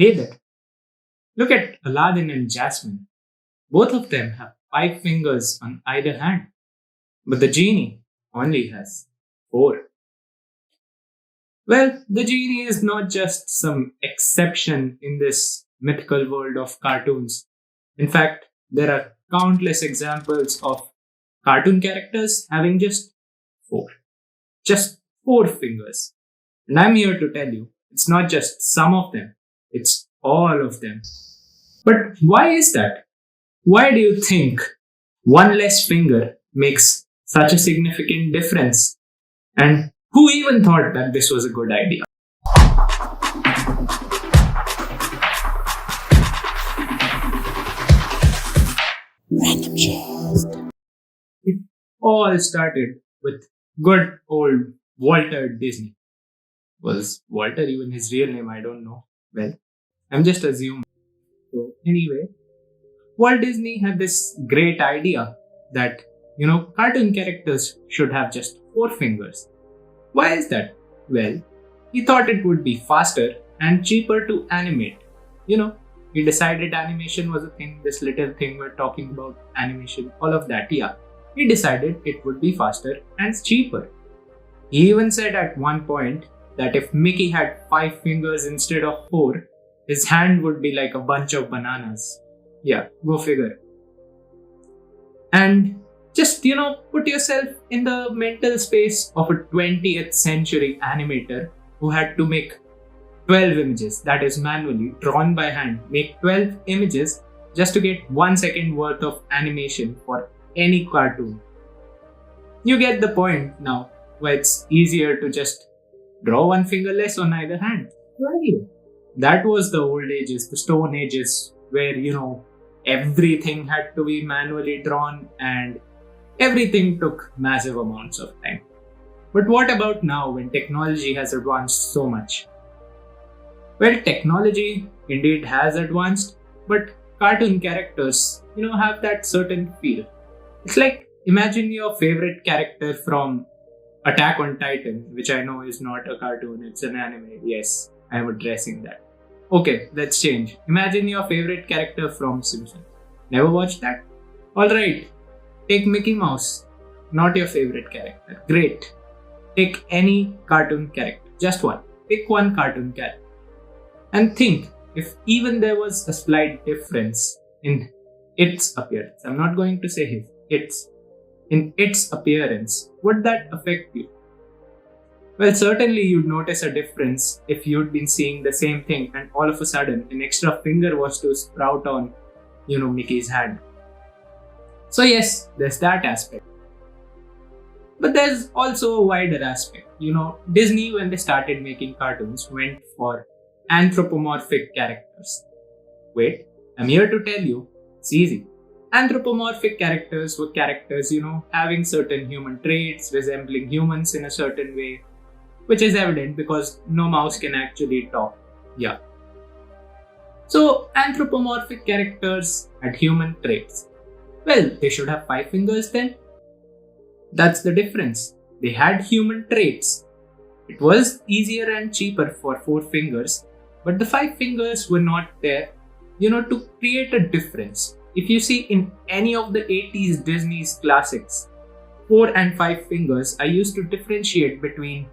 Hey there, look at Aladdin and Jasmine. Both of them have 5 fingers on either hand, but the genie only has 4. Well, the genie is not just some exception in this mythical world of cartoons. In fact, there are countless examples of cartoon characters having just 4. Just 4 fingers. And I'm here to tell you, it's not just some of them, it's all of them. But why is that? Why do you think one less finger makes such a significant difference? And who even thought that this was a good idea? It all started with good old Walter Disney. Was Walter even his real name? I don't know. Well, I'm just assuming. So, anyway, Walt Disney had this great idea that, cartoon characters should have just 4 fingers. Why is that? Well, he thought it would be faster and cheaper to animate. You know, he decided animation was a thing, this little thing we're talking about, animation, all of that, yeah. He decided it would be faster and cheaper. He even said at one point that if Mickey had 5 fingers instead of 4, his hand would be like a bunch of bananas. Yeah, go figure. And just, put yourself in the mental space of a 20th century animator who had to make 12 images, that is manually drawn by hand, make 12 images just to get 1 second worth of animation for any cartoon. You get the point now, where it's easier to just draw 1 finger less on either hand. Right. That was the old ages, the stone ages, where, everything had to be manually drawn and everything took massive amounts of time. But what about now when technology has advanced so much? Well, technology indeed has advanced, but cartoon characters, have that certain feel. It's like imagine your favorite character from Attack on Titan, which I know is not a cartoon, it's an anime. Yes, I am addressing that. Okay, let's change. Imagine your favorite character from Simpsons. Never watched that? Alright, take Mickey Mouse. Not your favorite character. Great. Take any cartoon character. Just one. Pick one cartoon character. And think if even there was a slight difference in its appearance. I'm not going to say his. In its appearance, would that affect you? Well, certainly you'd notice a difference if you'd been seeing the same thing and all of a sudden an extra finger was to sprout on, Mickey's hand. So yes, there's that aspect. But there's also a wider aspect. Disney, when they started making cartoons, went for anthropomorphic characters. Wait, I'm here to tell you, it's easy. Anthropomorphic characters were characters, having certain human traits, resembling humans in a certain way, which is evident because no mouse can actually talk. Yeah. So, anthropomorphic characters had human traits. Well, they should have 5 fingers then. That's the difference. They had human traits. It was easier and cheaper for 4 fingers, but the 5 fingers were not there, to create a difference. If you see in any of the 80s Disney's classics, 4 and 5 fingers are used to differentiate between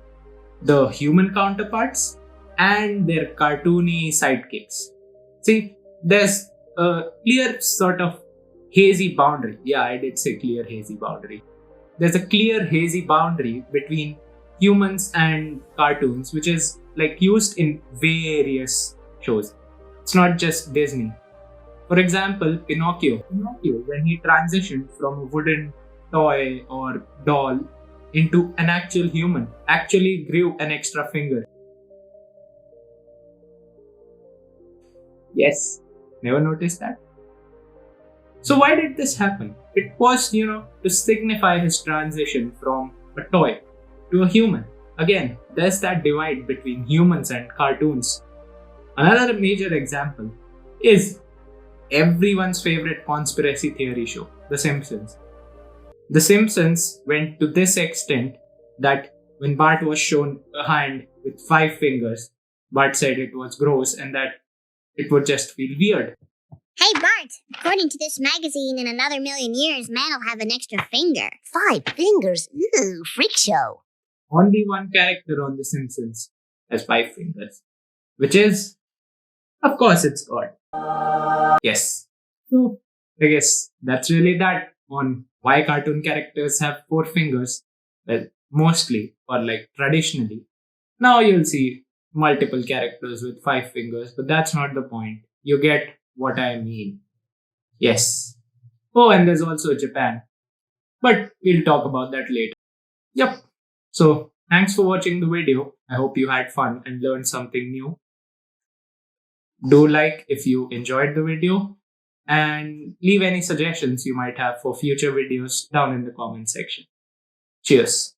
the human counterparts and their cartoony sidekicks. See, there's a clear sort of hazy boundary. Yeah, I did say clear hazy boundary. There's a clear hazy boundary between humans and cartoons, which is like used in various shows. It's not just Disney. For example, Pinocchio, when he transitioned from a wooden toy or doll into an actual human, actually grew an extra finger. Yes, never noticed that? So why did this happen? It was, to signify his transition from a toy to a human. Again, there's that divide between humans and cartoons. Another major example is everyone's favorite conspiracy theory show, The Simpsons. The Simpsons went to this extent that when Bart was shown a hand with 5 fingers, Bart said it was gross and that it would just feel weird. Hey, Bart, according to this magazine, in another million years, man will have an extra finger. 5 fingers? Ooh, freak show. Only one character on The Simpsons has 5 fingers, which is, of course, it's God. Yes. So, I guess that's really that on why cartoon characters have 4 fingers. Well, mostly, or like traditionally. Now you'll see multiple characters with 5 fingers, but that's not the point. You get what I mean. Yes. Oh, and there's also Japan. But we'll talk about that later. Yep. So, thanks for watching the video. I hope you had fun and learned something new. Do like if you enjoyed the video and leave any suggestions you might have for future videos down in the comment section. Cheers.